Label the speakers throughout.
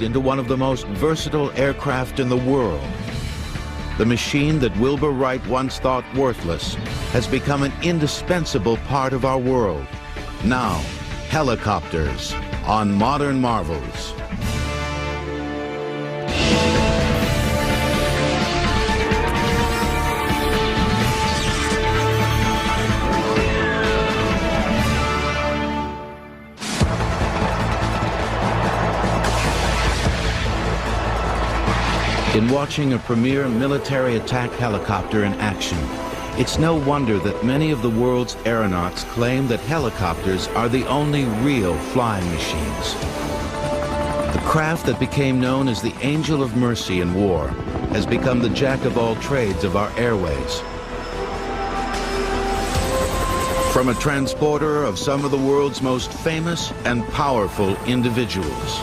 Speaker 1: into one of the most versatile aircraft in the world. The machine that Wilbur Wright once thought worthless has become an indispensable part of our world. Now, helicopters on Modern Marvels. In watching a premier military attack helicopter in action, it's no wonder that many of the world's aeronauts claim that helicopters are the only real flying machines. The craft that became known as the Angel of Mercy in war has become the jack of all trades of our airways. From a transporter of some of the world's most famous and powerful individuals,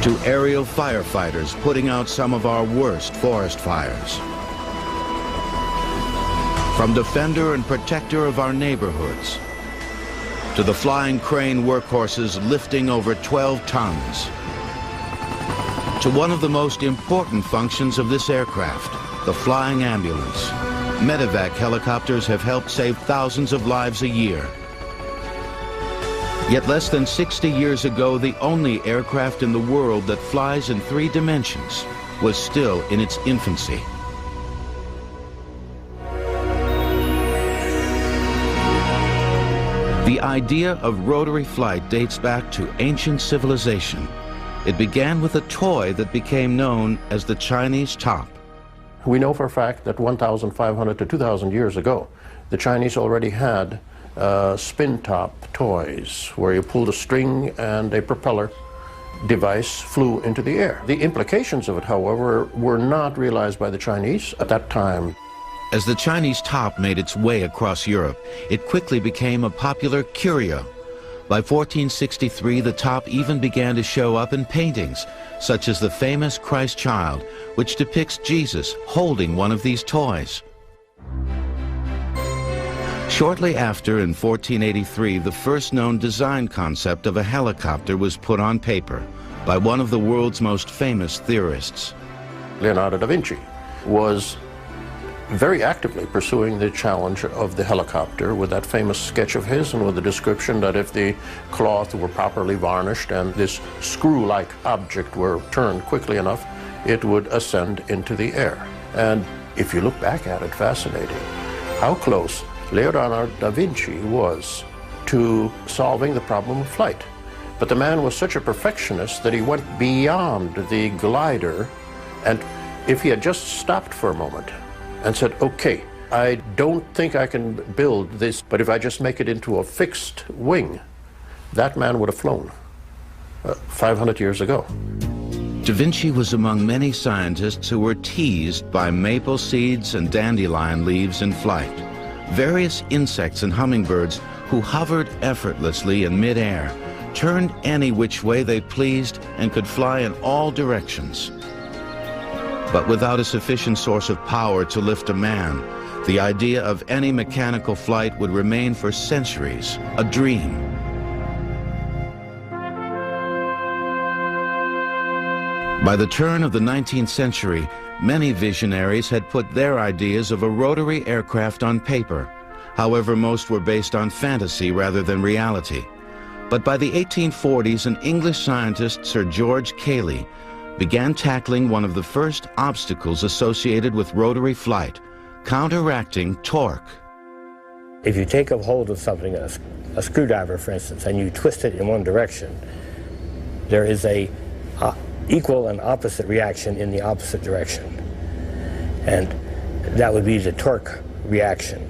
Speaker 1: to aerial firefighters putting out some of our worst forest fires. From defender and protector of our neighborhoods, to the flying crane workhorses lifting over 12 tons, to one of the most important functions of this aircraft, the flying ambulance. Medevac helicopters have helped save thousands of lives a year. Yet less than 60 years ago, the only aircraft in the world that flies in 3 dimensions was still in its infancy. The idea of rotary flight dates back to ancient civilization. It began with a toy that became known as the Chinese top.
Speaker 2: We know for a fact that 1,500 to 2,000 years ago, the Chinese already had spin-top toys where you pulled a string and a propeller device flew into the air. The implications of it, however, were not realized by the Chinese at that time.
Speaker 1: As the Chinese top made its way across Europe, it quickly became a popular curio. By 1463, the top even began to show up in paintings, such as the famous Christ Child, which depicts Jesus holding one of these toys. Shortly after, in 1483, the first known design concept of a helicopter was put on paper by one of the world's most famous theorists.
Speaker 2: Leonardo da Vinci was very actively pursuing the challenge of the helicopter with that famous sketch of his and with the description that if the cloth were properly varnished and this screw-like object were turned quickly enough, it would ascend into the air. And if you look back at it, fascinating how close Leonardo da Vinci was to solving the problem of flight. But the man was such a perfectionist that he went beyond the glider, and if he had just stopped for a moment and said, okay, I don't think I can build this, but if I just make it into a fixed wing, that man would have flown 500 years ago.
Speaker 1: Da Vinci was among many scientists who were teased by maple seeds and dandelion leaves in flight. Various insects and hummingbirds who hovered effortlessly in midair, turned any which way they pleased, and could fly in all directions. But without a sufficient source of power to lift a man, the idea of any mechanical flight would remain for centuries a dream. By the turn of the 19th century, many visionaries had put their ideas of a rotary aircraft on paper. However, most were based on fantasy rather than reality. But by the 1840s, an English scientist, Sir George Cayley, began tackling one of the first obstacles associated with rotary flight, counteracting torque.
Speaker 3: If you take a hold of something, a screwdriver for instance, and you twist it in one direction, there is a equal and opposite reaction in the opposite direction. And that would be the torque reaction.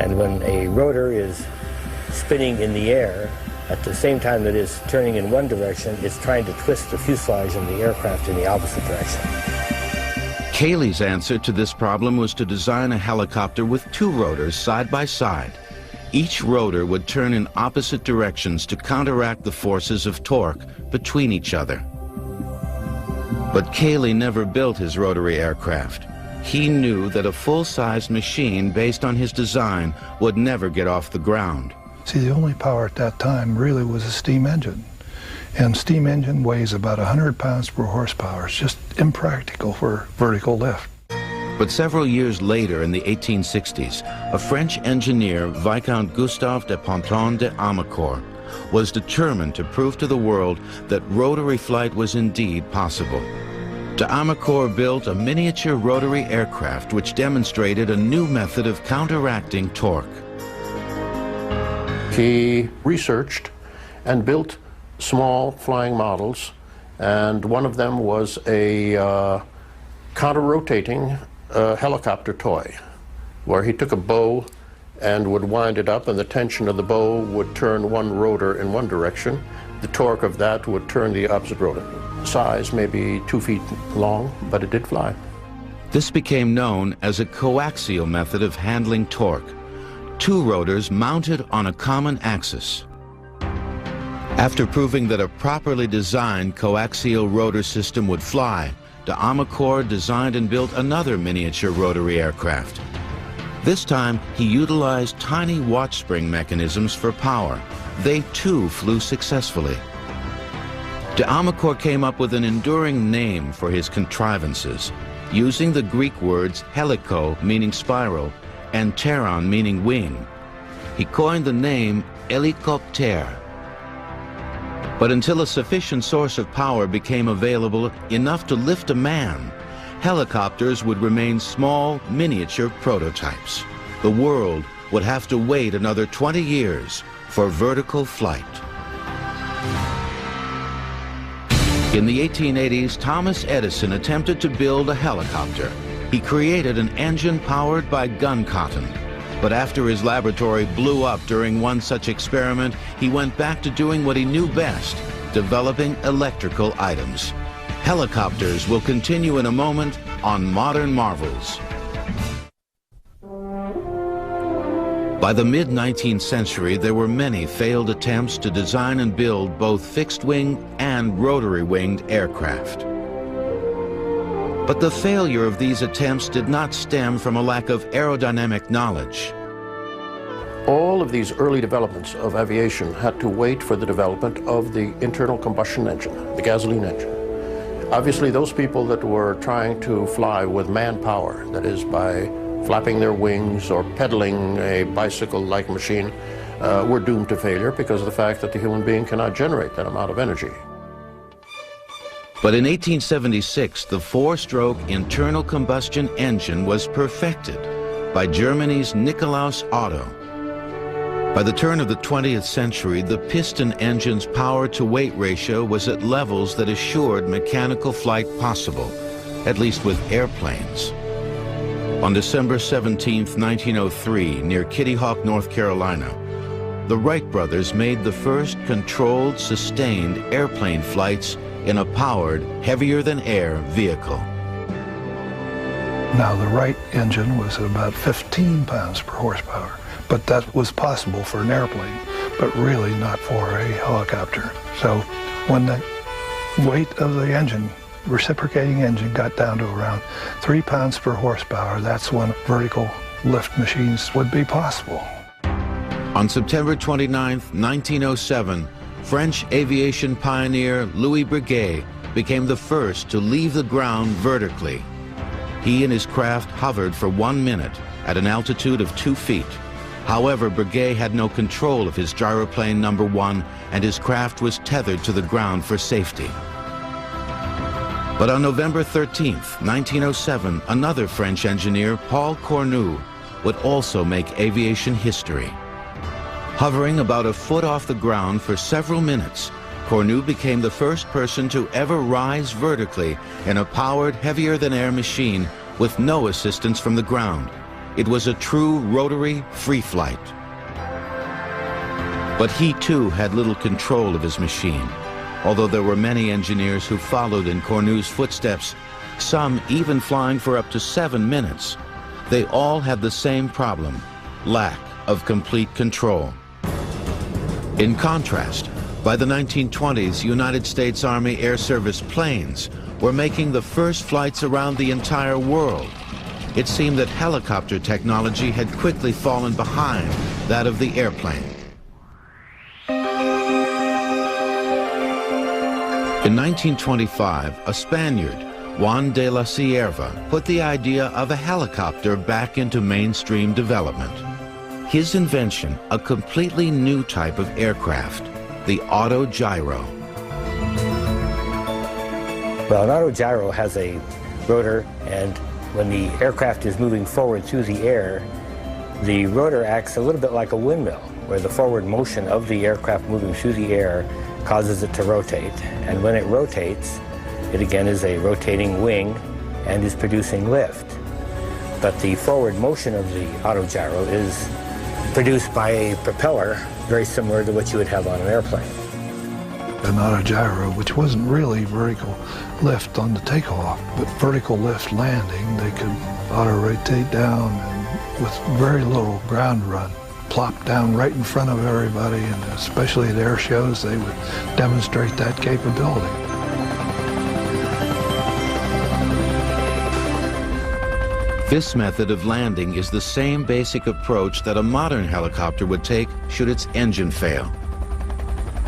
Speaker 3: And when a rotor is spinning in the air, at the same time that it's turning in one direction, it's trying to twist the fuselage and the aircraft in the opposite direction.
Speaker 1: Cayley's answer to this problem was to design a helicopter with 2 rotors side by side. Each rotor would turn in opposite directions to counteract the forces of torque between each other. But Cayley never built his rotary aircraft. He knew that a full-sized machine based on his design would never get off the ground.
Speaker 4: See, the only power at that time really was a steam engine. And steam engine weighs about 100 pounds per horsepower. It's just impractical for vertical lift.
Speaker 1: But several years later, in the 1860s, a French engineer, Viscount Gustave de Ponton de Amécourt, was determined to prove to the world that rotary flight was indeed possible. De Amécourt built a miniature rotary aircraft which demonstrated a new method of counteracting torque.
Speaker 2: He researched and built small flying models, and one of them was a counter-rotating helicopter toy, where he took a bow and would wind it up, and the tension of the bow would turn one rotor in one direction. The torque of that would turn the opposite rotor. Size maybe 2 feet long, but it did fly.
Speaker 1: This became known as a coaxial method of handling torque, two rotors mounted on a common axis. After proving that a properly designed coaxial rotor system would fly, de Amécourt designed and built another miniature rotary aircraft. This time, he utilized tiny watch spring mechanisms for power. They too flew successfully. De Amécourt came up with an enduring name for his contrivances, using the Greek words heliko, meaning spiral, and pteron, meaning wing. He coined the name hélicoptère. But until a sufficient source of power became available enough to lift a man, helicopters would remain small, miniature prototypes. The world would have to wait another 20 years for vertical flight. In the 1880s, Thomas Edison attempted to build a helicopter. He created an engine powered by gun cotton. But after his laboratory blew up during one such experiment, he went back to doing what he knew best, developing electrical items. Helicopters will continue in a moment on Modern Marvels. By the mid-19th century, there were many failed attempts to design and build both fixed-wing and rotary-winged aircraft. But the failure of these attempts did not stem from a lack of aerodynamic knowledge.
Speaker 2: All of these early developments of aviation had to wait for the development of the internal combustion engine, the gasoline engine. Obviously, those people that were trying to fly with manpower, that is by flapping their wings or pedaling a bicycle-like machine, were doomed to failure because of the fact that the human being cannot generate that amount of energy.
Speaker 1: But in 1876, the four-stroke internal combustion engine was perfected by Germany's Nikolaus Otto. By the turn of the 20th century, the piston engine's power-to-weight ratio was at levels that assured mechanical flight possible, at least with airplanes. On December 17, 1903, near Kitty Hawk, North Carolina, the Wright brothers made the first controlled, sustained airplane flights in a powered, heavier-than-air vehicle.
Speaker 4: Now, the Wright engine was about 15 pounds per horsepower, but that was possible for an airplane, but really not for a helicopter. So when the weight of the engine, reciprocating engine, got down to around 3 pounds per horsepower, that's when vertical lift machines would be possible.
Speaker 1: On September 29, 1907, French aviation pioneer Louis Breguet became the first to leave the ground vertically. He and his craft hovered for 1 minute at an altitude of 2 feet. However, Breguet had no control of his gyroplane number 1, and his craft was tethered to the ground for safety. But on November 13, 1907, another French engineer, Paul Cornu, would also make aviation history. Hovering about a foot off the ground for several minutes, Cornu became the first person to ever rise vertically in a powered, heavier-than-air machine with no assistance from the ground. It was a true rotary free flight. But he too had little control of his machine. Although there were many engineers who followed in Cornu's footsteps, some even flying for up to 7 minutes, they all had the same problem: lack of complete control. In contrast, by the 1920s, United States Army Air Service planes were making the first flights around the entire world. It seemed that helicopter technology had quickly fallen behind that of the airplane. In 1925, a Spaniard, Juan de la Cierva, put the idea of a helicopter back into mainstream development. His invention, a completely new type of aircraft, the autogyro.
Speaker 3: Well, an autogyro has a rotor, and when the aircraft is moving forward through the air, the rotor acts a little bit like a windmill, where the forward motion of the aircraft moving through the air causes it to rotate. And when it rotates, it again is a rotating wing and is producing lift. But the forward motion of the autogyro is produced by a propeller very similar to what you would have on an airplane.
Speaker 4: An autogyro, which wasn't really vertical lift on the takeoff, but vertical lift landing, they could auto-rotate down and with very little ground run, plop down right in front of everybody, and especially at air shows, they would demonstrate that capability.
Speaker 1: This method of landing is the same basic approach that a modern helicopter would take should its engine fail.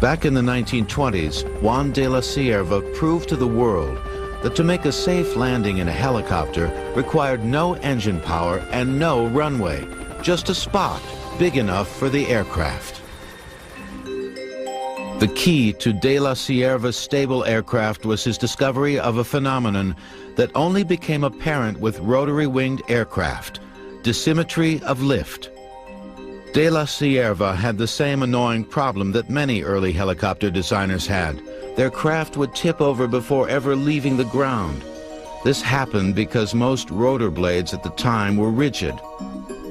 Speaker 1: Back in the 1920s, Juan de la Cierva proved to the world that to make a safe landing in a helicopter required no engine power and no runway, just a spot big enough for the aircraft. The key to de la Cierva's stable aircraft was his discovery of a phenomenon that only became apparent with rotary-winged aircraft: dissymmetry of lift. De la Cierva had the same annoying problem that many early helicopter designers had. Their craft would tip over before ever leaving the ground. This happened because most rotor blades at the time were rigid.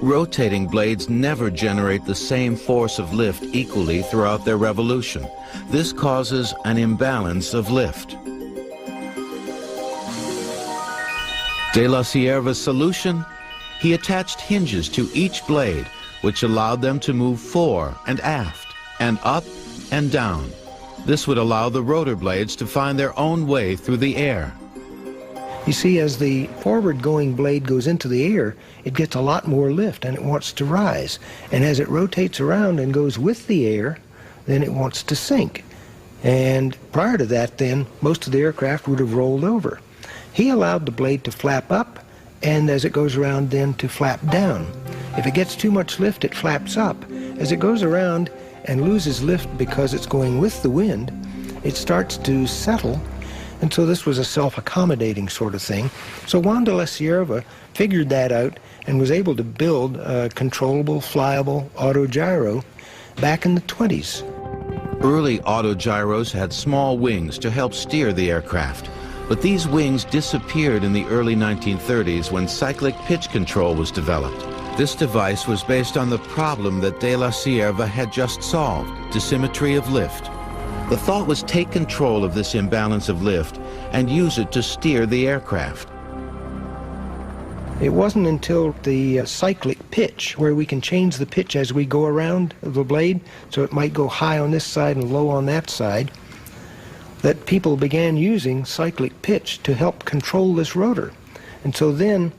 Speaker 1: Rotating blades never generate the same force of lift equally throughout their revolution. This causes an imbalance of lift. De la Cierva's solution? He attached hinges to each blade, which allowed them to move fore and aft, and up and down. This would allow the rotor blades to find their own way through the air.
Speaker 5: You see, as the forward-going blade goes into the air, it gets a lot more lift and it wants to rise. And as it rotates around and goes with the air, then it wants to sink. And prior to that, then, most of the aircraft would have rolled over. He allowed the blade to flap up, and as it goes around, then to flap down. If it gets too much lift, it flaps up. As it goes around and loses lift because it's going with the wind, it starts to settle. And so this was a self-accommodating sort of thing. So Juan de la Cierva figured that out and was able to build a controllable, flyable autogyro back in the 20s.
Speaker 1: Early autogyros had small wings to help steer the aircraft, but these wings disappeared in the early 1930s when cyclic pitch control was developed. This device was based on the problem that de la Cierva had just solved: dissymmetry of lift. The thought was take control of this imbalance of lift and use it to steer the aircraft.
Speaker 5: It wasn't until the cyclic pitch, where we can change the pitch as we go around the blade, so it might go high on this side and low on that side, that people began using cyclic pitch to help control this rotor. And so then,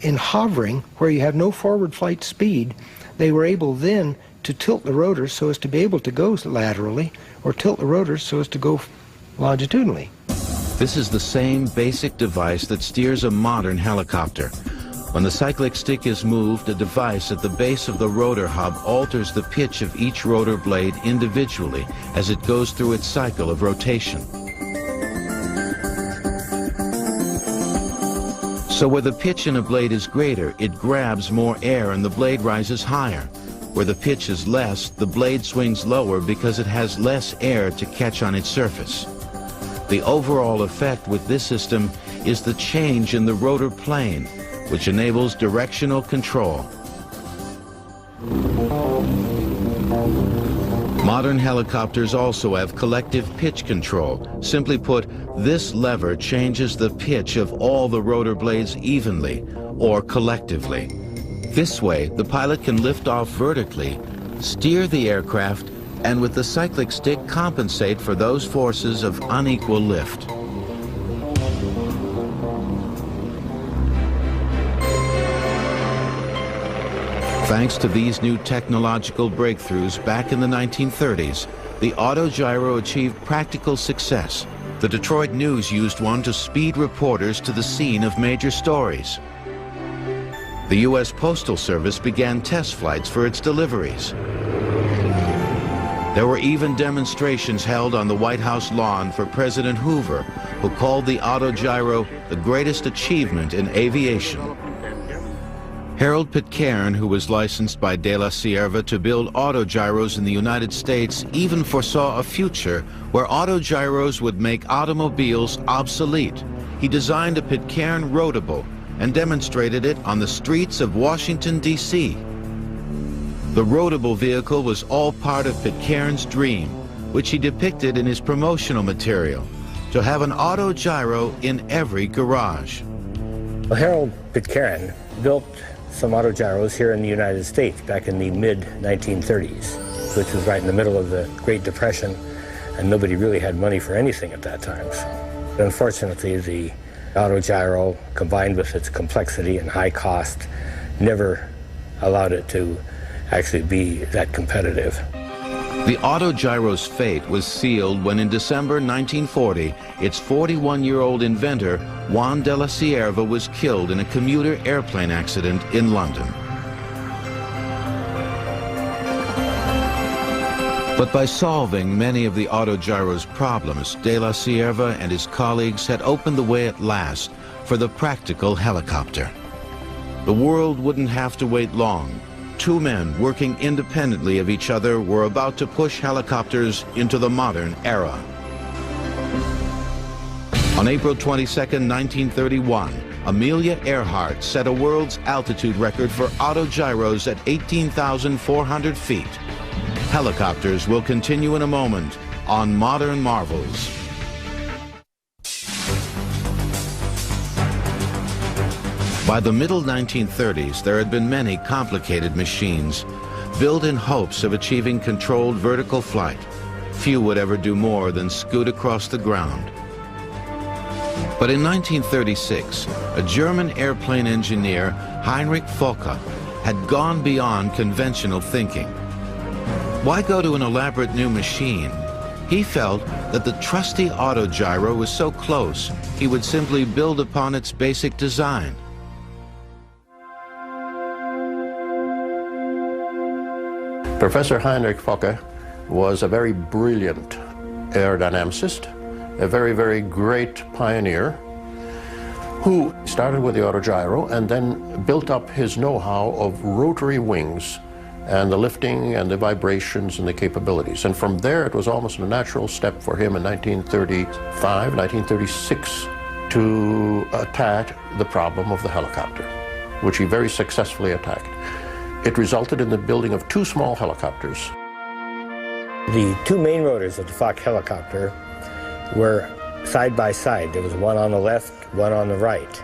Speaker 5: in hovering, where you have no forward flight speed, they were able then to tilt the rotor so as to be able to go laterally, or tilt the rotor so as to go longitudinally.
Speaker 1: This is the same basic device that steers a modern helicopter. When the cyclic stick is moved, a device at the base of the rotor hub alters the pitch of each rotor blade individually as it goes through its cycle of rotation. So where the pitch in a blade is greater, it grabs more air and the blade rises higher. Where the pitch is less, the blade swings lower because it has less air to catch on its surface. The overall effect with this system is the change in the rotor plane, which enables directional control. Modern helicopters also have collective pitch control. Simply put, this lever changes the pitch of all the rotor blades evenly, or collectively. This way, the pilot can lift off vertically, steer the aircraft, and with the cyclic stick compensate for those forces of unequal lift. Thanks to these new technological breakthroughs back in the 1930s, the autogyro achieved practical success. The Detroit News used one to speed reporters to the scene of major stories. The U.S. Postal Service began test flights for its deliveries. There were even demonstrations held on the White House lawn for President Hoover, who called the autogyro the greatest achievement in aviation. Harold Pitcairn, who was licensed by De La Sierva to build autogyros in the United States, even foresaw a future where autogyros would make automobiles obsolete. He designed a Pitcairn rotable and demonstrated it on the streets of Washington, D.C. The rotable vehicle was all part of Pitcairn's dream, which he depicted in his promotional material, to have an autogyro in every garage.
Speaker 3: Well, Harold Pitcairn built some autogyros here in the United States back in the mid-1930s, which was right in the middle of the Great Depression, and nobody really had money for anything at that time. So, unfortunately, the autogyro, combined with its complexity and high cost, never allowed it to actually be that competitive.
Speaker 1: The autogyro's fate was sealed when in December 1940, its 41-year-old inventor, Juan de la Sierva, was killed in a commuter airplane accident in London. But by solving many of the autogyro's problems, de la Sierva and his colleagues had opened the way at last for the practical helicopter. The world wouldn't have to wait long. Two men working independently of each other were about to push helicopters into the modern era. On April 22, 1931, Amelia Earhart set a world's altitude record for autogyros at 18,400 feet. Helicopters will continue in a moment on Modern Marvels. By the middle 1930s, there had been many complicated machines built in hopes of achieving controlled vertical flight. Few would ever do more than scoot across the ground. But in 1936, a German airplane engineer, Heinrich Focke, had gone beyond conventional thinking. Why go to an elaborate new machine? He felt that the trusty autogyro was so close, he would simply build upon its basic design.
Speaker 2: Professor Heinrich Focke was a very brilliant aerodynamicist, a very, very great pioneer who started with the autogyro and then built up his know-how of rotary wings and the lifting and the vibrations and the capabilities. And from there, it was almost a natural step for him in 1935, 1936 to attack the problem of the helicopter, which he very successfully attacked. It resulted in the building of two small helicopters.
Speaker 3: The two main rotors of the Focke helicopter were side by side. There was one on the left, one on the right.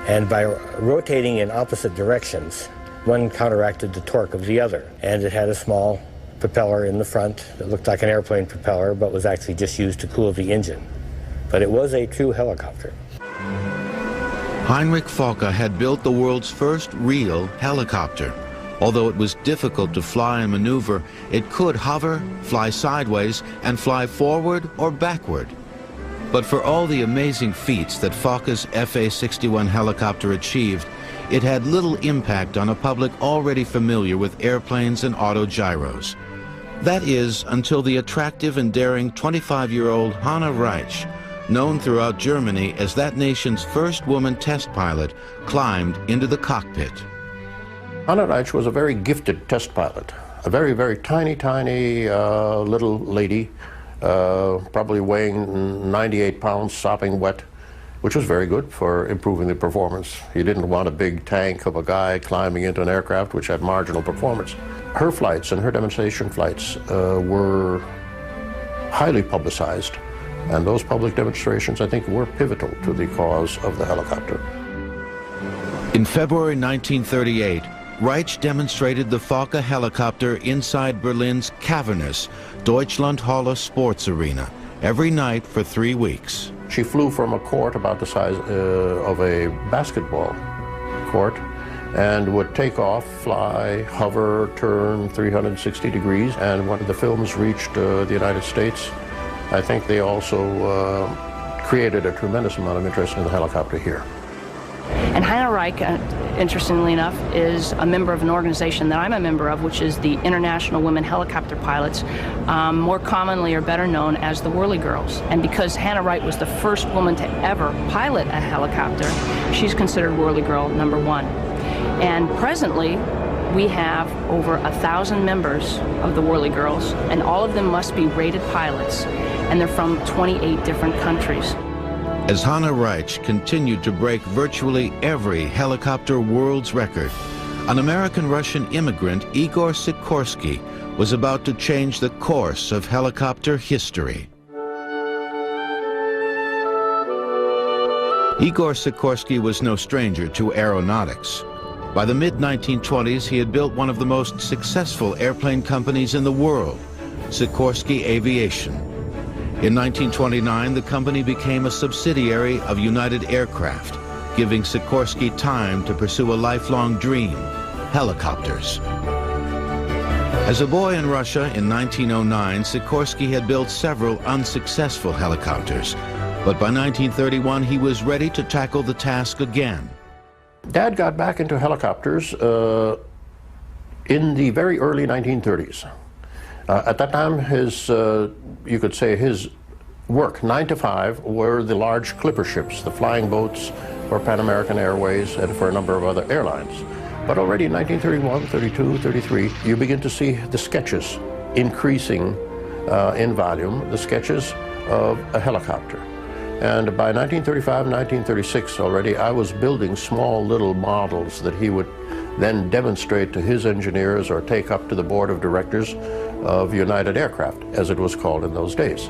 Speaker 3: And by rotating in opposite directions, one counteracted the torque of the other. And it had a small propeller in the front that looked like an airplane propeller, but was actually just used to cool the engine. But it was a true helicopter.
Speaker 1: Heinrich Focke had built the world's first real helicopter. Although it was difficult to fly and maneuver, it could hover, fly sideways, and fly forward or backward. But for all the amazing feats that Focke's FA-61 helicopter achieved, it had little impact on a public already familiar with airplanes and autogyros. That is, until the attractive and daring 25-year-old Hanna Reitsch, known throughout Germany as that nation's first woman test pilot, climbed into the cockpit.
Speaker 2: Hanna Reitsch was a very gifted test pilot, a very, very tiny little lady, probably weighing 98 pounds, sopping wet, which was very good for improving the performance. You didn't want a big tank of a guy climbing into an aircraft which had marginal performance. Her flights and her demonstration flights were highly publicized, and those public demonstrations, I think, were pivotal to the cause of the helicopter.
Speaker 1: In February 1938, Reitsch demonstrated the Focke helicopter inside Berlin's cavernous Deutschlandhalle Sports Arena every night for 3 weeks.
Speaker 2: She flew from a court about the size of a basketball court and would take off, fly, hover, turn 360 degrees. And when the films reached the United States, I think they also created a tremendous amount of interest in the helicopter here.
Speaker 6: And Hannah Reich, interestingly enough, is a member of an organization that I'm a member of, which is the International Women Helicopter Pilots, more commonly or better known as the Whirly Girls. And because Hannah Reich was the first woman to ever pilot a helicopter, she's considered Whirly Girl #1. And presently, we have over 1,000 members of the Whirly Girls, and all of them must be rated pilots, and they're from 28 different countries.
Speaker 1: As Hannah Reich continued to break virtually every helicopter world's record, an American-Russian immigrant, Igor Sikorsky, was about to change the course of helicopter history. Igor Sikorsky was no stranger to aeronautics. By the mid-1920s, he had built one of the most successful airplane companies in the world, Sikorsky Aviation. In 1929, the company became a subsidiary of United Aircraft, giving Sikorsky time to pursue a lifelong dream, helicopters. As a boy in Russia in 1909, Sikorsky had built several unsuccessful helicopters, but by 1931, he was ready to tackle the task again.
Speaker 2: Dad got back into helicopters in the very early 1930s. At that time, you could say his work, 9 to 5, were the large clipper ships, the flying boats for Pan American Airways and for a number of other airlines. But already in 1931, 32, 33, you begin to see the sketches increasing in volume, the sketches of a helicopter. And by 1935, 1936 already, I was building small little models that he would then demonstrate to his engineers or take up to the board of directors of United Aircraft, as it was called in those days.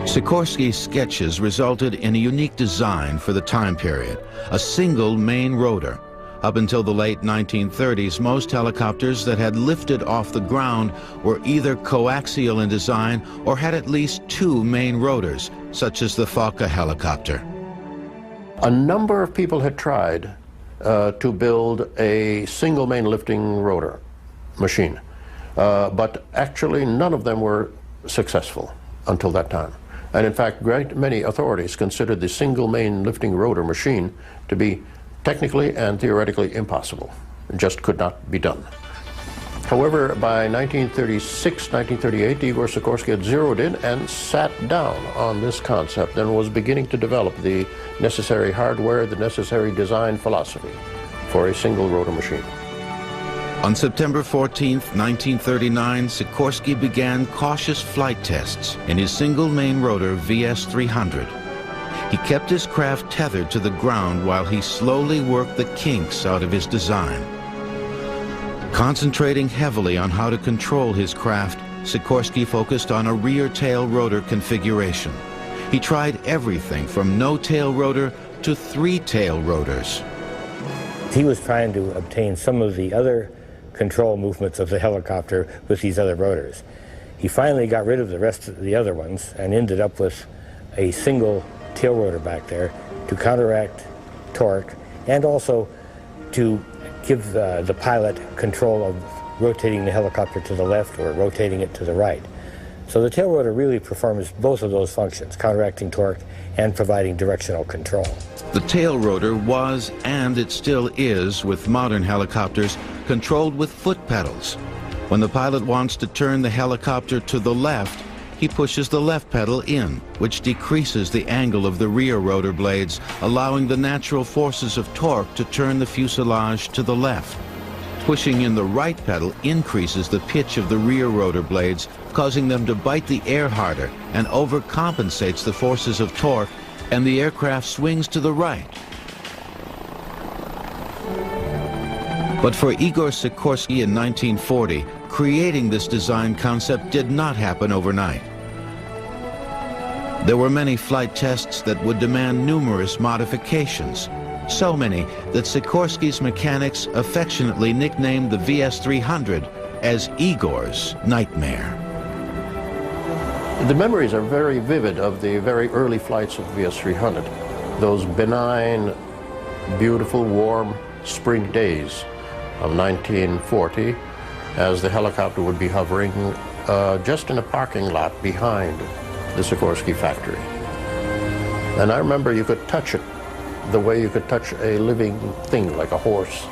Speaker 1: Sikorsky's sketches resulted in a unique design for the time period, a single main rotor. Up until the late 1930s, most helicopters that had lifted off the ground were either coaxial in design or had at least 2 main rotors, such as the Fokker helicopter.
Speaker 2: A number of people had tried to build a single main lifting rotor machine, but actually none of them were successful until that time. And in fact, great many authorities considered the single main lifting rotor machine to be technically and theoretically impossible. It just could not be done. However, by 1936, 1938, Igor Sikorsky had zeroed in and sat down on this concept and was beginning to develop the necessary hardware, the necessary design philosophy for a single rotor machine.
Speaker 1: On September 14, 1939, Sikorsky began cautious flight tests in his single main rotor VS-300. He kept his craft tethered to the ground while he slowly worked the kinks out of his design. Concentrating heavily on how to control his craft, Sikorsky focused on a rear tail rotor configuration. He tried everything from no tail rotor to 3 tail rotors.
Speaker 3: He was trying to obtain some of the other control movements of the helicopter with these other rotors. He finally got rid of the rest of the other ones and ended up with a single tail rotor back there to counteract torque and also to give the pilot control of rotating the helicopter to the left or rotating it to the right. So the tail rotor really performs both of those functions, counteracting torque and providing directional control.
Speaker 1: The tail rotor was, and it still is, with modern helicopters, controlled with foot pedals. When the pilot wants to turn the helicopter to the left, he pushes the left pedal in, which decreases the angle of the rear rotor blades, allowing the natural forces of torque to turn the fuselage to the left. Pushing in the right pedal increases the pitch of the rear rotor blades, causing them to bite the air harder and overcompensates the forces of torque, and the aircraft swings to the right. But for Igor Sikorsky in 1940, creating this design concept did not happen overnight. There were many flight tests that would demand numerous modifications, so many that Sikorsky's mechanics affectionately nicknamed the VS-300 as Igor's nightmare.
Speaker 2: The memories are very vivid of the very early flights of VS-300, those benign, beautiful, warm spring days of 1940, as the helicopter would be hovering just in a parking lot behind the Sikorsky factory. And I remember you could touch it the way you could touch a living thing like a horse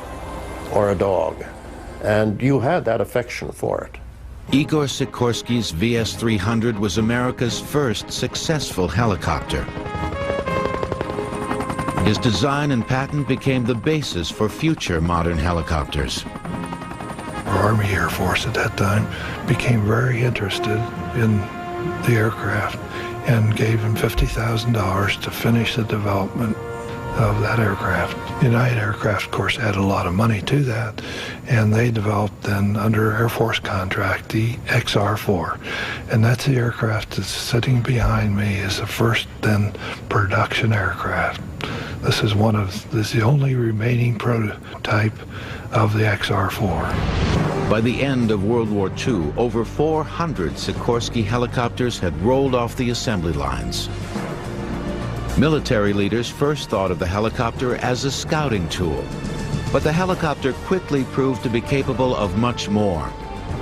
Speaker 2: or a dog. And you had that affection for it.
Speaker 1: Igor Sikorsky's VS-300 was America's first successful helicopter. His design and patent became the basis for future modern helicopters.
Speaker 4: Our Army Air Force at that time became very interested in the aircraft and gave him $50,000 to finish the development of that aircraft. United Aircraft, of course, added a lot of money to that, and they developed then, under Air Force contract, the XR-4. And that's the aircraft that's sitting behind me, is the first then production aircraft. This is the only remaining prototype of the XR-4.
Speaker 1: By the end of World War II, over 400 Sikorsky helicopters had rolled off the assembly lines. Military leaders first thought of the helicopter as a scouting tool, but the helicopter quickly proved to be capable of much more.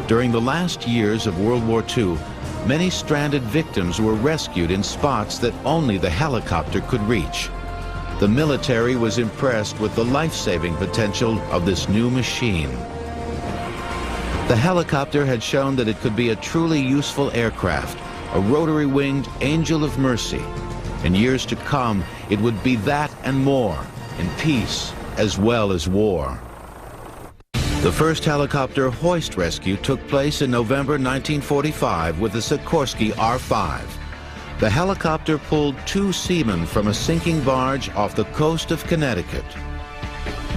Speaker 1: During the last years of World War II, many stranded victims were rescued in spots that only the helicopter could reach. The military was impressed with the life-saving potential of this new machine. The helicopter had shown that it could be a truly useful aircraft, a rotary-winged angel of mercy. In years to come, it would be that and more, in peace as well as war. The first helicopter hoist rescue took place in November 1945 with the Sikorsky R-5. The helicopter pulled 2 seamen from a sinking barge off the coast of Connecticut.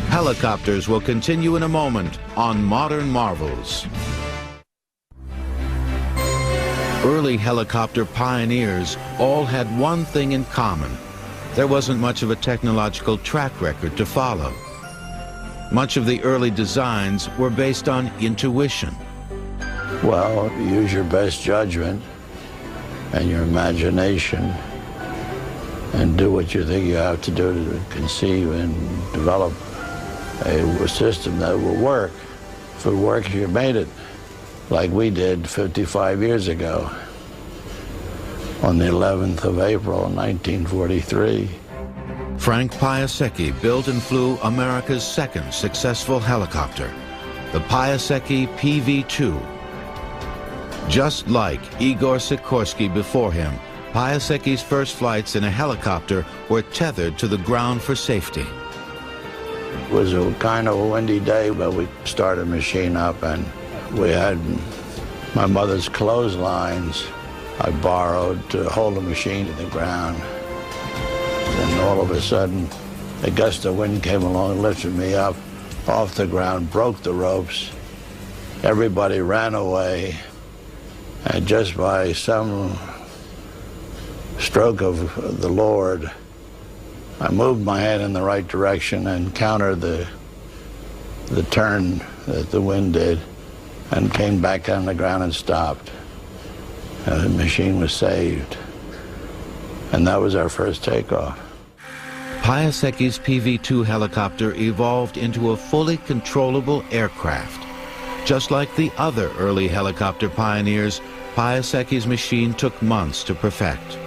Speaker 1: Helicopters will continue in a moment on Modern Marvels. Early helicopter pioneers all had one thing in common. There wasn't much of a technological track record to follow. Much of the early designs were based on intuition.
Speaker 7: Well, use your best judgment and your imagination and do what you think you have to do to conceive and develop a system that will work. If it works, you made it. Like we did 55 years ago on the 11th of April, 1943.
Speaker 1: Frank Piasecki built and flew America's second successful helicopter, the Piasecki PV-2. Just like Igor Sikorsky before him, Piasecki's first flights in a helicopter were tethered to the ground for safety.
Speaker 7: It was a kind of a windy day, but we started the machine up, and we had my mother's clotheslines I borrowed to hold the machine to the ground. And all of a sudden, a gust of wind came along, lifted me up off the ground, broke the ropes. Everybody ran away, and just by some stroke of the Lord, I moved my head in the right direction and countered the turn that the wind did, and came back on the ground and stopped. And the machine was saved. And that was our first takeoff.
Speaker 1: Piasecki's PV-2 helicopter evolved into a fully controllable aircraft. Just like the other early helicopter pioneers, Piasecki's machine took months to perfect.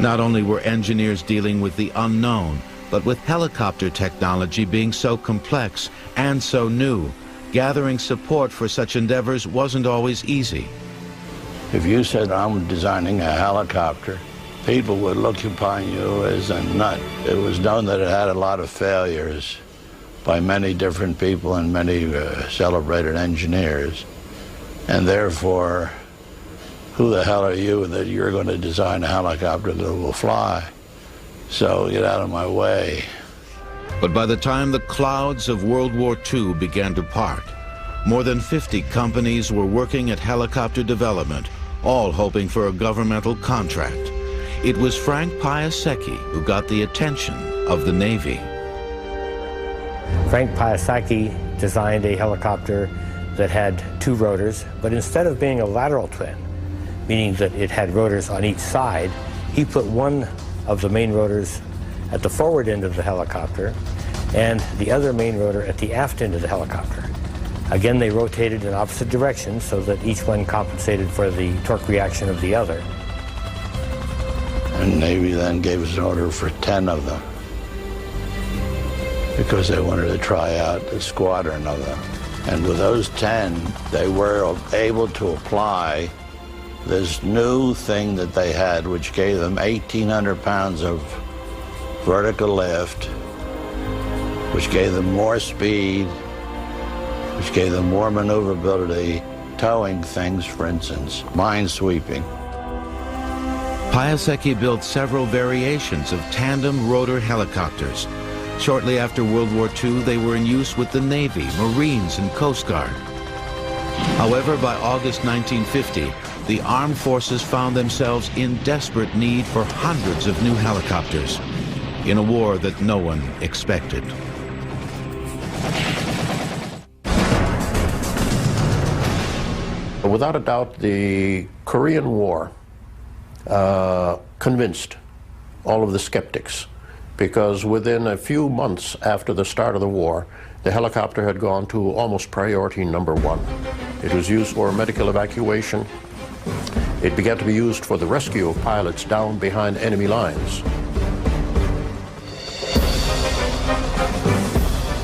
Speaker 1: Not only were engineers dealing with the unknown, but with helicopter technology being so complex and so new, gathering support for such endeavors wasn't always easy.
Speaker 7: If you said, I'm designing a helicopter, people would look upon you as a nut. It was known that it had a lot of failures by many different people and many celebrated engineers. And therefore, who the hell are you that you're going to design a helicopter that will fly? So get out of my way.
Speaker 1: But by the time the clouds of World War II began to part, more than 50 companies were working at helicopter development, all hoping for a governmental contract. It was Frank Piasecki who got the attention of the Navy.
Speaker 3: Frank Piasecki designed a helicopter that had 2 rotors, but instead of being a lateral twin, meaning that it had rotors on each side, he put one of the main rotors at the forward end of the helicopter and the other main rotor at the aft end of the helicopter. Again, they rotated in opposite directions so that each one compensated for the torque reaction of the other.
Speaker 7: And Navy then gave us an order for 10 of them because they wanted to try out a squadron of them. And with those 10, they were able to apply this new thing that they had, which gave them 1,800 pounds of vertical lift, which gave them more speed, which gave them more maneuverability, towing things, for instance, minesweeping.
Speaker 1: Piasecki built several variations of tandem rotor helicopters. Shortly after World War II, they were in use with the Navy, Marines, and Coast Guard. However, by August 1950, the armed forces found themselves in desperate need for hundreds of new helicopters in a war that no one expected.
Speaker 2: Without a doubt, the Korean War convinced all of the skeptics, because within a few months after the start of the war, the helicopter had gone to almost priority number one. It was used for medical evacuation. It began to be used for the rescue of pilots down behind enemy lines.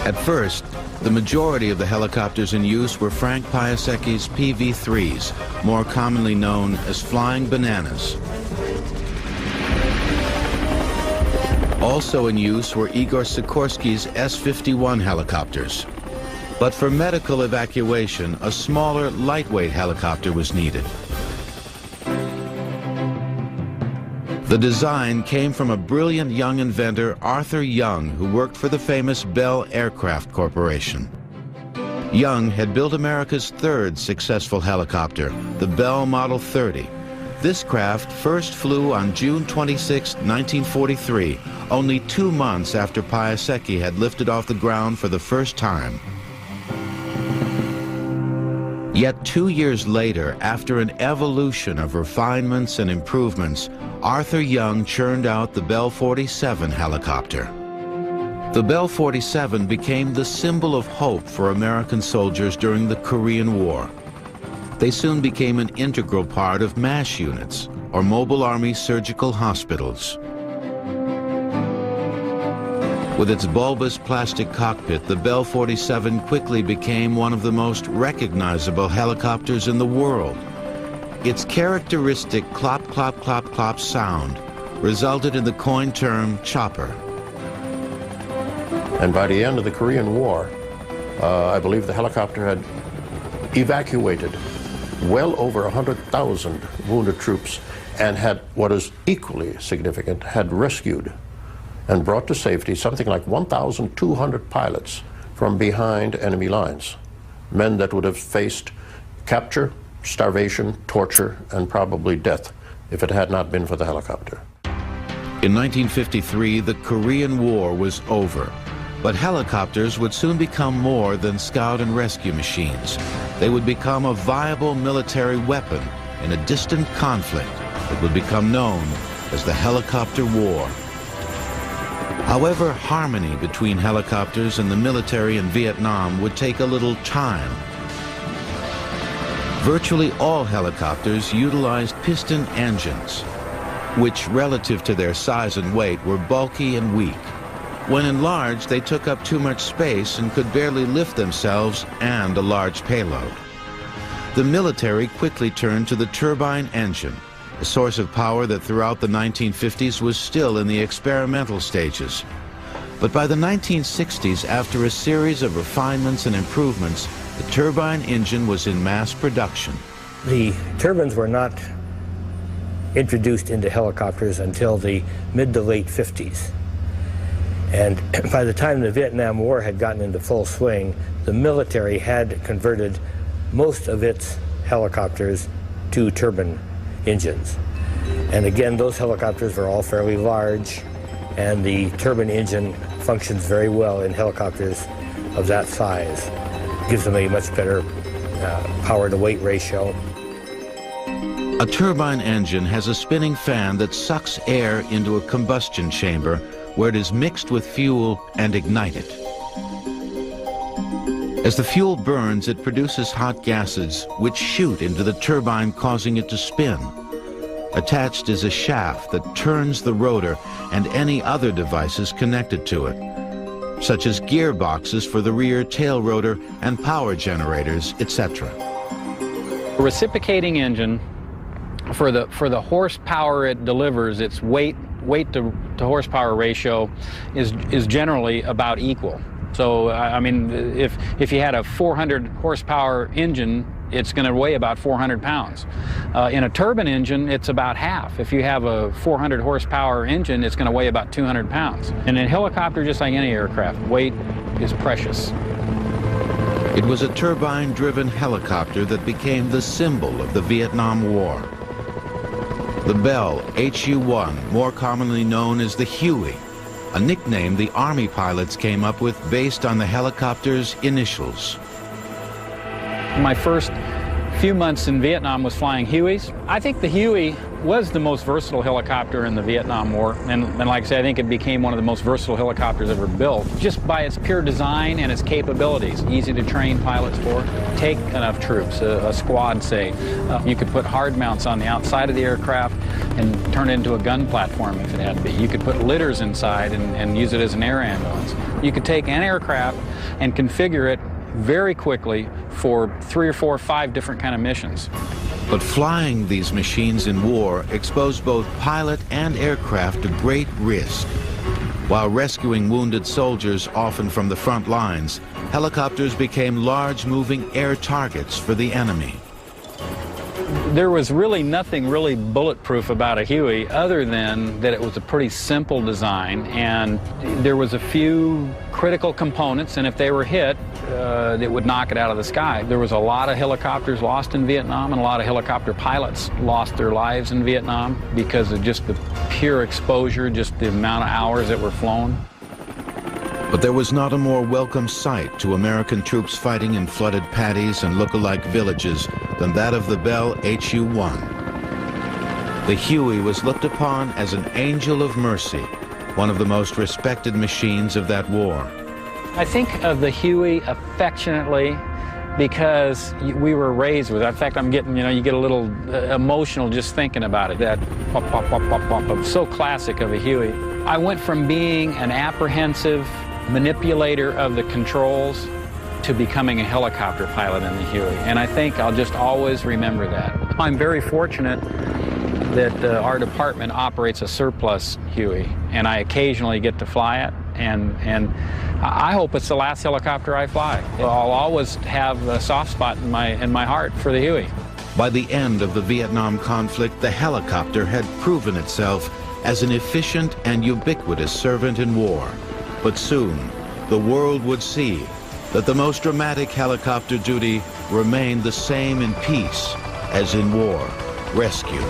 Speaker 1: At first, the majority of the helicopters in use were Frank Piasecki's PV-3s, more commonly known as Flying Bananas. Also in use were Igor Sikorsky's S-51 helicopters. But for medical evacuation, a smaller, lightweight helicopter was needed. The design came from a brilliant young inventor, Arthur Young, who worked for the famous Bell Aircraft Corporation. Young had built America's third successful helicopter, the Bell Model 30. This craft first flew on June 26, 1943, only 2 months after Piasecki had lifted off the ground for the first time. Yet 2 years later, after an evolution of refinements and improvements, Arthur Young churned out the Bell 47 helicopter. The Bell 47 became the symbol of hope for American soldiers during the Korean War. They soon became an integral part of MASH units, or Mobile Army Surgical Hospitals. With its bulbous plastic cockpit, the Bell 47 quickly became one of the most recognizable helicopters in the world. Its characteristic clop, clop, clop, clop sound resulted in the coined term chopper.
Speaker 2: And by the end of the Korean War, I believe the helicopter had evacuated well over 100,000 wounded troops and had, what is equally significant, had rescued and brought to safety something like 1,200 pilots from behind enemy lines. Men that would have faced capture, starvation, torture, and probably death if it had not been for the helicopter.
Speaker 1: In 1953, the Korean War was over, but helicopters would soon become more than scout and rescue machines. They would become a viable military weapon in a distant conflict that would become known as the Helicopter War. However, harmony between helicopters and the military in Vietnam would take a little time. Virtually all helicopters utilized piston engines, which relative to their size and weight were bulky and weak. When enlarged, they took up too much space and could barely lift themselves and a large payload. The military quickly turned to the turbine engine, a source of power that throughout the 1950s was still in the experimental stages. But by the 1960s, after a series of refinements and improvements, the turbine engine was in mass production.
Speaker 3: The turbines were not introduced into helicopters until the mid to late 50s. And by the time the Vietnam War had gotten into full swing, the military had converted most of its helicopters to turbine engines. And again, those helicopters were all fairly large, and the turbine engine functions very well in helicopters of that size. It gives them a much better power-to-weight ratio.
Speaker 1: A turbine engine has a spinning fan that sucks air into a combustion chamber where it is mixed with fuel and ignited. As the fuel burns, it produces hot gases which shoot into the turbine, causing it to spin. Attached is a shaft that turns the rotor and any other devices connected to it, such as gearboxes for the rear tail rotor and power generators, etc.
Speaker 8: A reciprocating engine, for the horsepower it delivers, its weight to horsepower ratio is generally about equal. So I mean, if you had a 400 horsepower engine, it's going to weigh about 400 pounds. In a turbine engine, it's about half. If you have a 400 horsepower engine, it's going to weigh about 200 pounds. And in a helicopter, just like any aircraft, weight is precious.
Speaker 1: It was a turbine-driven helicopter that became the symbol of the Vietnam War. The Bell HU-1, more commonly known as the Huey, a nickname the Army pilots came up with based on the helicopter's initials.
Speaker 8: My first few months in Vietnam was flying Hueys. I think the Huey was the most versatile helicopter in the Vietnam War, and like I said, I think it became one of the most versatile helicopters ever built, just by its pure design and its capabilities. Easy to train pilots for. Take enough troops, a squad, say. You could put hard mounts on the outside of the aircraft and turn it into a gun platform if it had to be. You could put litters inside and use it as an air ambulance. You could take an aircraft and configure it very quickly for 3 or 4 or 5 different kind of missions.
Speaker 1: But flying these machines in war exposed both pilot and aircraft to great risk. While rescuing wounded soldiers, often from the front lines, helicopters became large moving air targets for the enemy.
Speaker 8: There was really nothing really bulletproof about a Huey other than that it was a pretty simple design, and there was a few critical components, and if they were hit, it would knock it out of the sky. There was a lot of helicopters lost in Vietnam, and a lot of helicopter pilots lost their lives in Vietnam because of just the pure exposure, just the amount of hours that were flown.
Speaker 1: But there was not a more welcome sight to American troops fighting in flooded paddies and look-alike villages than that of the Bell HU-1. The Huey was looked upon as an angel of mercy, one of the most respected machines of that war.
Speaker 8: I think of the Huey affectionately because we were raised with it. In fact, I'm getting, you get a little emotional just thinking about it. That pop, pop, pop, pop, pop, so classic of a Huey. I went from being an apprehensive manipulator of the controls to becoming a helicopter pilot in the Huey, and I think I'll just always remember that. I'm very fortunate that our department operates a surplus Huey, and I occasionally get to fly it, and I hope it's the last helicopter I fly. I'll always have a soft spot in my heart for the Huey.
Speaker 1: By the end of the Vietnam conflict, the helicopter had proven itself as an efficient and ubiquitous servant in war. But soon, the world would see that the most dramatic helicopter duty remained the same in peace as in war, rescue.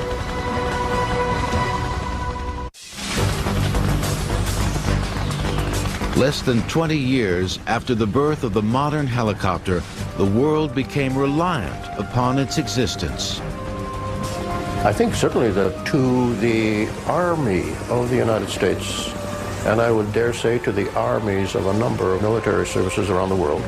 Speaker 1: Less than 20 years after the birth of the modern helicopter, the world became reliant upon its existence.
Speaker 2: I think certainly that to the Army of the United States, and I would dare say to the armies of a number of military services around the world,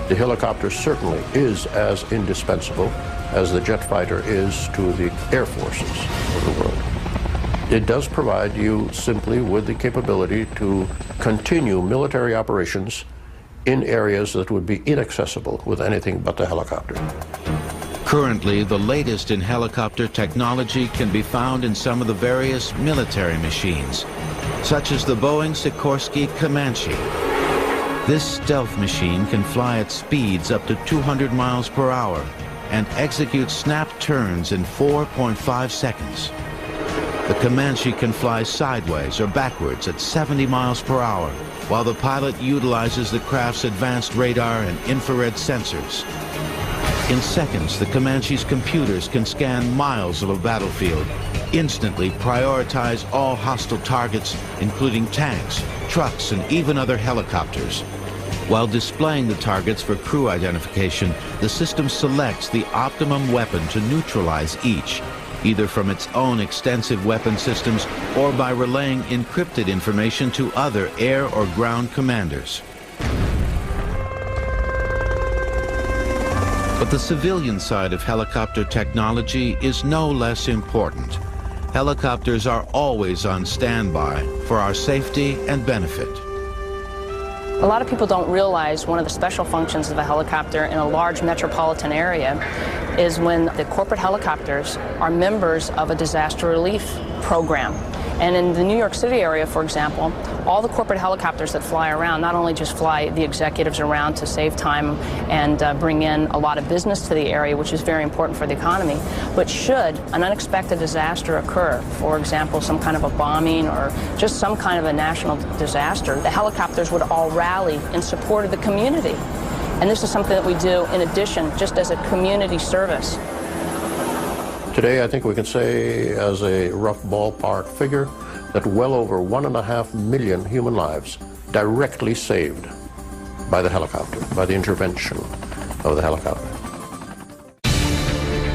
Speaker 2: the helicopter certainly is as indispensable as the jet fighter is to the air forces of the world. It does provide you simply with the capability to continue military operations in areas that would be inaccessible with anything but the helicopter.
Speaker 1: Currently, the latest in helicopter technology can be found in some of the various military machines, such as the Boeing Sikorsky Comanche. This stealth machine can fly at speeds up to 200 miles per hour and execute snap turns in 4.5 seconds. The Comanche can fly sideways or backwards at 70 miles per hour, while the pilot utilizes the craft's advanced radar and infrared sensors. In seconds, the Comanche's computers can scan miles of a battlefield, instantly prioritize all hostile targets, including tanks, trucks, and even other helicopters. While displaying the targets for crew identification, the system selects the optimum weapon to neutralize each, either from its own extensive weapon systems or by relaying encrypted information to other air or ground commanders. But the civilian side of helicopter technology is no less important. Helicopters are always on standby for our safety and benefit.
Speaker 6: A lot of people don't realize one of the special functions of a helicopter in a large metropolitan area is when the corporate helicopters are members of a disaster relief program. And in the New York City area, for example, all the corporate helicopters that fly around not only just fly the executives around to save time and bring in a lot of business to the area, which is very important for the economy, but should an unexpected disaster occur, for example, some kind of a bombing or just some kind of a national disaster, the helicopters would all rally in support of the community. And this is something that we do in addition, just as a community service.
Speaker 2: Today, I think we can say, as a rough ballpark figure, that well over 1.5 million human lives directly saved by the helicopter, by the intervention of the helicopter.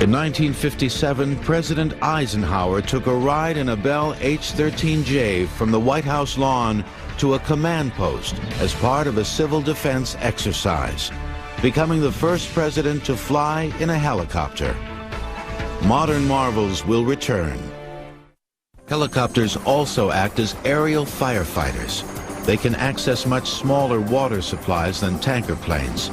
Speaker 1: In 1957, President Eisenhower took a ride in a Bell H-13J from the White House lawn to a command post as part of a civil defense exercise, becoming the first president to fly in a helicopter. Modern marvels will return. Helicopters also act as aerial firefighters. They can access much smaller water supplies than tanker planes.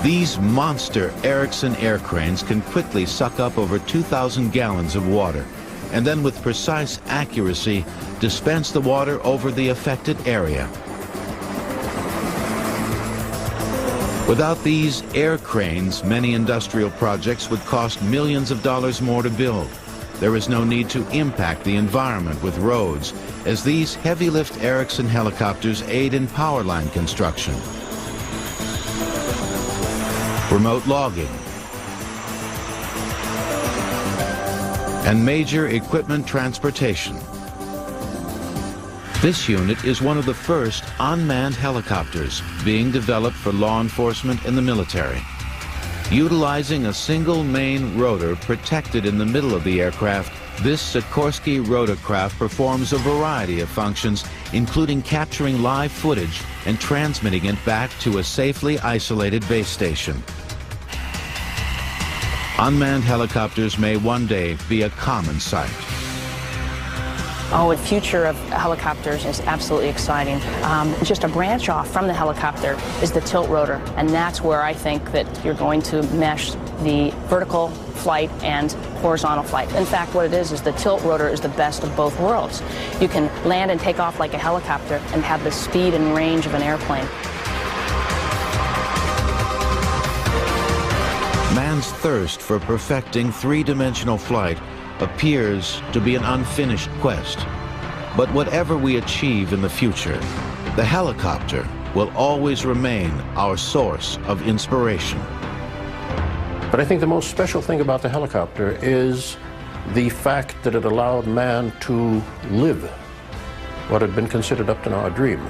Speaker 1: These monster Erickson air cranes can quickly suck up over 2,000 gallons of water, and then with precise accuracy dispense the water over the affected area. Without these air cranes, many industrial projects would cost millions of dollars more to build. There is no need to impact the environment with roads, as these heavy-lift Erickson helicopters aid in power line construction, remote logging, and major equipment transportation. This unit is one of the first unmanned helicopters being developed for law enforcement and the military. Utilizing a single main rotor protected in the middle of the aircraft, this Sikorsky rotorcraft performs a variety of functions, including capturing live footage and transmitting it back to a safely isolated base station. Unmanned helicopters may one day be a common sight.
Speaker 6: Oh, the future of helicopters is absolutely exciting. Just a branch off from the helicopter is the tilt rotor, and that's where I think that you're going to mesh the vertical flight and horizontal flight. In fact, what it is the tilt rotor is the best of both worlds. You can land and take off like a helicopter and have the speed and range of an airplane.
Speaker 1: Man's thirst for perfecting three-dimensional flight appears to be an unfinished quest. But whatever we achieve in the future, the helicopter will always remain our source of inspiration.
Speaker 2: But I think the most special thing about the helicopter is the fact that it allowed man to live what had been considered up to now a dream.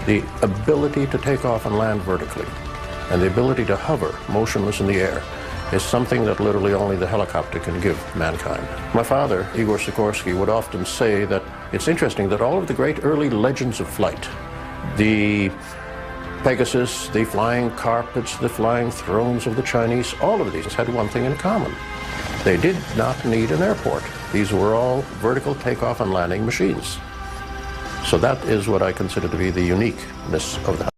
Speaker 2: The ability to take off and land vertically, and the ability to hover motionless in the air, is something that literally only the helicopter can give mankind. My father, Igor Sikorsky, would often say that it's interesting that all of the great early legends of flight, the Pegasus, the flying carpets, the flying thrones of the Chinese, all of these had one thing in common. They did not need an airport. These were all vertical takeoff and landing machines. So that is what I consider to be the uniqueness of the